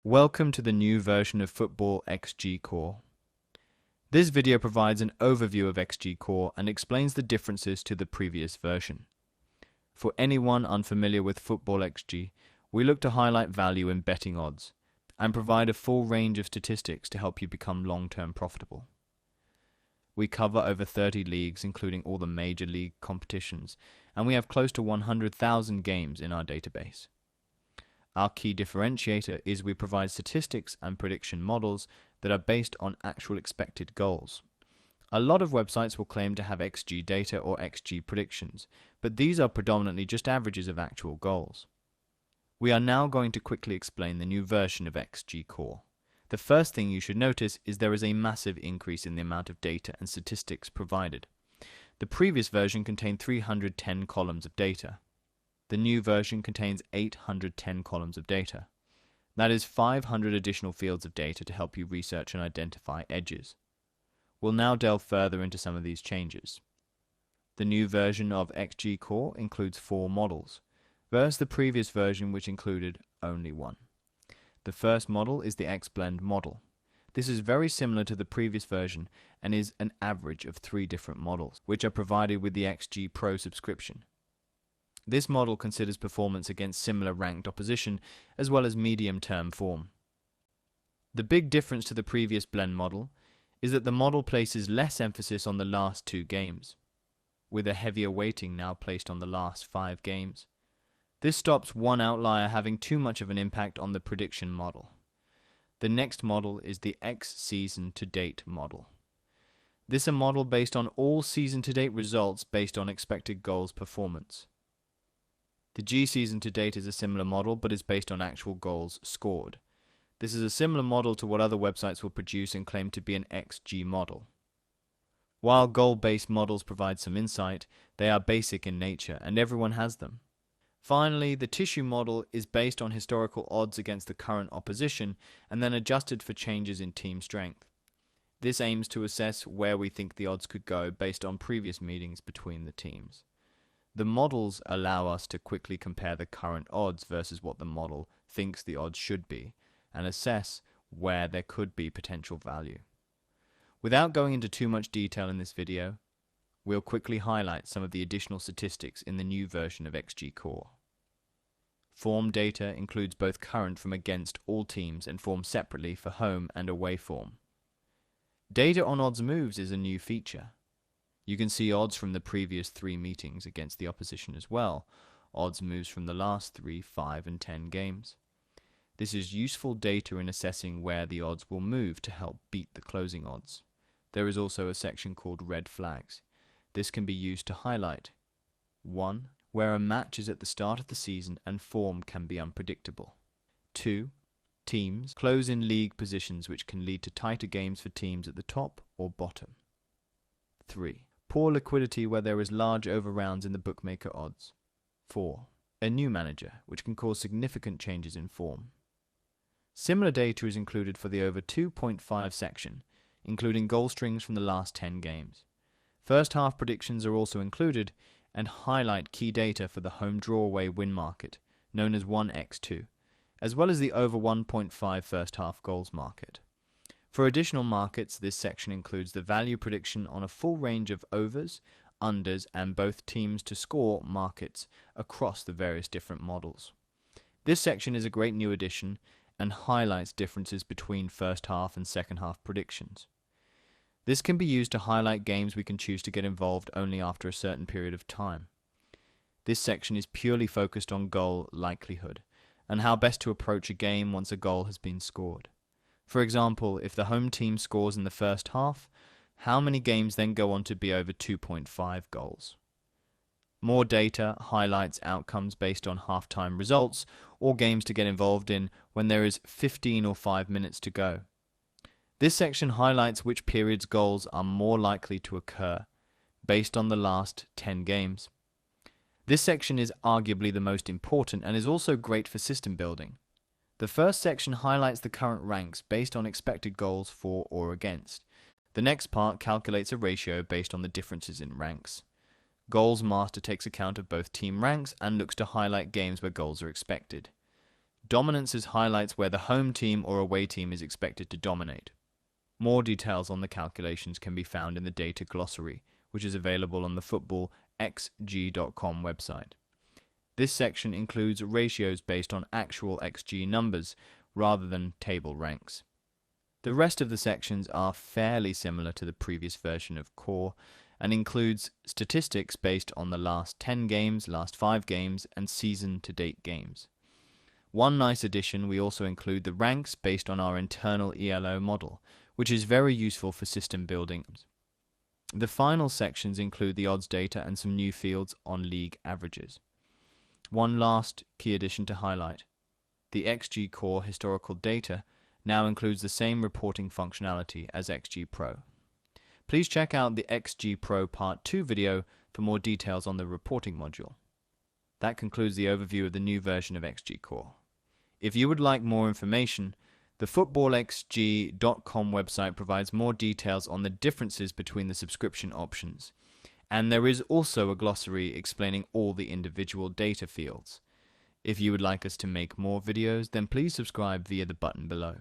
Welcome to the new version of Football XG Core. This video provides an overview of XG Core and explains the differences to the previous version. For anyone unfamiliar with Football XG, we look to highlight value in betting odds and provide a full range of statistics to help you become long-term profitable. We cover over 30 leagues, including all the major league competitions, and we have close to 100,000 games in our database. Our key differentiator is we provide statistics and prediction models that are based on actual expected goals. A lot of websites will claim to have XG data or XG predictions, but these are predominantly just averages of actual goals. We are now going to quickly explain the new version of XG Core. The first thing you should notice is there is a massive increase in the amount of data and statistics provided. The previous version contained 310 columns of data. The new version contains 810 columns of data. That is 500 additional fields of data to help you research and identify edges. We'll now delve further into some of these changes. The new version of XG Core includes 4 models, versus the previous version which included only 1. The first model is the XBlend model. This is very similar to the previous version and is an average of 3 different models, which are provided with the XG Pro subscription. This model considers performance against similar ranked opposition as well as medium-term form. The big difference to the previous blend model is that the model places less emphasis on the last 2 games, with a heavier weighting now placed on the last 5 games. This stops one outlier having too much of an impact on the prediction model. The next model is the X season to date model. This is a model based on all season to date results based on expected goals performance. The G season to date is a similar model but is based on actual goals scored. This is a similar model to what other websites will produce and claim to be an XG model. While goal-based models provide some insight, they are basic in nature and everyone has them. Finally, the tissue model is based on historical odds against the current opposition and then adjusted for changes in team strength. This aims to assess where we think the odds could go based on previous meetings between the teams. The models allow us to quickly compare the current odds versus what the model thinks the odds should be and assess where there could be potential value. Without going into too much detail in this video, we'll quickly highlight some of the additional statistics in the new version of XG Core. Form data includes both current from against all teams and form separately for home and away form. Data on odds moves is a new feature. You can see odds from the previous 3 meetings against the opposition as well, odds moves from the last 3, 5 and 10 games. This is useful data in assessing where the odds will move to help beat the closing odds. There is also a section called red flags. This can be used to highlight 1. Where a match is at the start of the season and form can be unpredictable. 2. Teams close in league positions which can lead to tighter games for teams at the top or bottom. 3. Poor liquidity where there is large overrounds in the bookmaker odds. 4. A new manager, which can cause significant changes in form. Similar data is included for the over 2.5 section, including goal strings from the last 10 games. First half predictions are also included and highlight key data for the home draw away win market, known as 1x2, as well as the over 1.5 first half goals market. For additional markets, this section includes the value prediction on a full range of overs, unders, and both teams to score markets across the various different models. This section is a great new addition and highlights differences between first half and second half predictions. This can be used to highlight games we can choose to get involved only after a certain period of time. This section is purely focused on goal likelihood and how best to approach a game once a goal has been scored. For example, if the home team scores in the first half, how many games then go on to be over 2.5 goals? More data highlights outcomes based on halftime results or games to get involved in when there is 15 or 5 minutes to go. This section highlights which periods goals are more likely to occur based on the last 10 games. This section is arguably the most important and is also great for system building. The first section highlights the current ranks based on expected goals for or against. The next part calculates a ratio based on the differences in ranks. Goals Master takes account of both team ranks and looks to highlight games where goals are expected. Dominances highlights where the home team or away team is expected to dominate. More details on the calculations can be found in the data glossary, which is available on the footballxg.com website. This section includes ratios based on actual XG numbers rather than table ranks. The rest of the sections are fairly similar to the previous version of Core and includes statistics based on the last 10 games, last 5 games, and season-to-date games. One nice addition, we also include the ranks based on our internal ELO model, which is very useful for system building. The final sections include the odds data and some new fields on league averages. One last key addition to highlight. The XG Core historical data now includes the same reporting functionality as XG Pro. Please check out the XG Pro Part 2 video for more details on the reporting module. That concludes the overview of the new version of XG Core. If you would like more information, the footballxg.com website provides more details on the differences between the subscription options, and there is also a glossary explaining all the individual data fields. If you would like us to make more videos, then please subscribe via the button below.